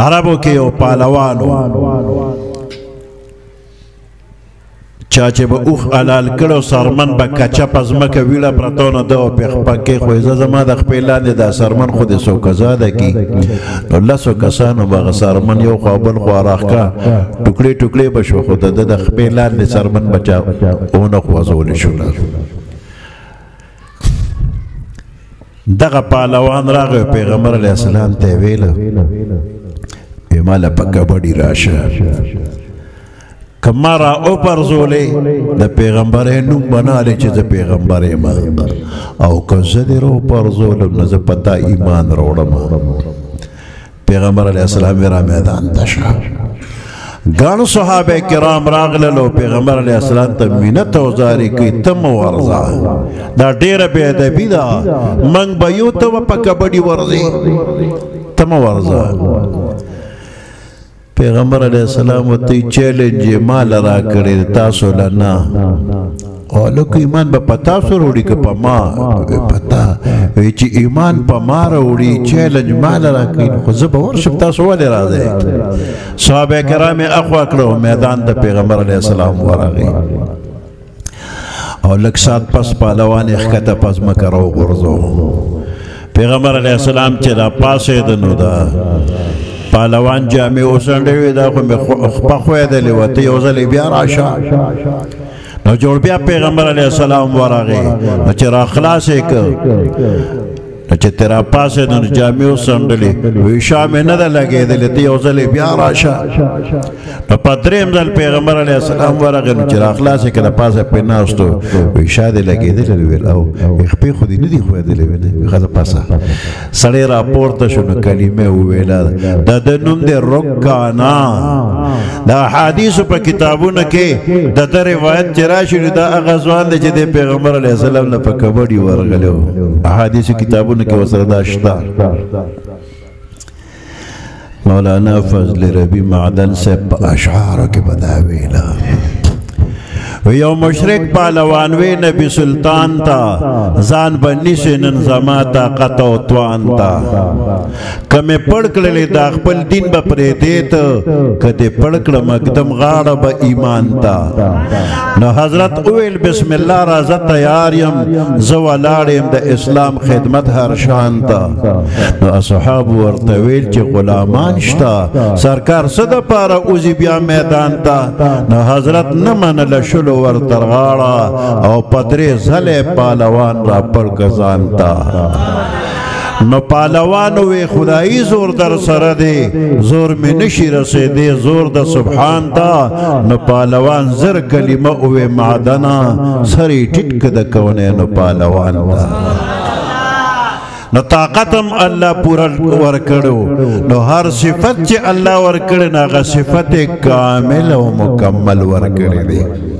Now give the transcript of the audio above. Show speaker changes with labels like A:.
A: عربو کې یو پهلوانو چا چې به اوښ حلال کړو سرمن به کچه په ځمکه ویړه پرته نو ده پکې خو زه زما د خپې لاندې دا سرمن خو د څو کزاده کي نو لسو کسانو به هغه سرمن یو خوا بل خوا راښکه ټوکړې ټوکړې به شو خو د ده د خپې لاندې سرمن به چا ونه خوځولی شوله دغه پهلوان راغی پیغمبر علیه السلام ته یې ویله وی ماله په کبډي راشه که ما را وپرځولې د پیغمبرۍ نوم به نه هلې چې زه پیغمبر یم او که زه دې را وپرځولم نو زه په تا ایمان راوړم پیغمبر علیه السلام یې را میدان ته شه ګڼ صحابه کرام راغلل او پیغمبر علیه السلام ته منت او زاري کوي ته مه ورځه دا ډېره بې ادبي ده موږ به یو ته به په کبډي ورځې ته مه ورځه پیغمبر علیہ السلام ورته چیلنج یې ما له راکړی تاسو له نه هلکه ایمان به په تاسو راوړي که په ما په تا وایي چې ایمان په ما راوړي چیلنج ما له راکوي خو زه به ورشم تاسو ولې راځئ صحابه کرام یې اخوا کړه میدان د پیغمبر علیه السلام ورغی او لږ ساعت پس پهلوان یې ښکته په ځمکه راوغورځو پیغمبر علیه السلام چې راپاڅېده نو ده پهلوان جامې وڅنډوي دا خو مې خپه خویدلې وه ته یو ځل بیا راشه نو جوړ بیا پیغمبر علیه السلام ورغی نو چې راخلاص یې که نو چې ترې راپاڅېد نو جامې وڅنډلې وایي شا مې نه ده لګېدلې ته یو ځل بیا راشه نو په درېیم ځل پیغمبر علیه السلام ورغی نو چې راخلاص یې که د پاسه پرې ناست و وایي شا دې لګېدلې ویل او خپې خو دې نه دي ښویدلې ویل ښځه پاسه سړی راپورته شو نو کلمې وویله د ده نوم دی رکانا د احادیثو په کتابونو کې د ده روایت چې راشي نو دا هغه ځوان دی چې د پیغمبر علیه السلام نه په کبډي ورغلی و احادیثو کتابونو کې ورسره دا شته مولانا فضل ربی معدن صاحب په اشعارو کې به دا ویله یو مشرک پهلوان وی نبی سلطان تا ځان به نیسي نن زما طاقت او توان تا که مې پړ کړلې دا خپل دین به پرېږدې ته که دې پړ کړم اکدم غاړه به ایمان تا نو حضرت وویل بسم الله راځه تیار یم زه ولاړ یم د اسلام خدمت هر شان تا نو اصحابو ورته ویل چې غلامان شته سرکار څه دپاره وځي بیا میدان ته نو حضرت نه منله شلو ورتر غاړه او پدرې ځلې پهلوان را پړ ځان ته نو پهلوان وی خدایي زور در سره دی زور مې نشي رسېدی زور د سبحان ته نو پهلوان زر کلمه ووی معدنه سر یې ټیټ که د کونینو پهلوان ته نو طاقت هم الله پورا ورکړو نو هر صفت چې الله ورکړي نو هغه صفت کامل او مکمل ورکړي دی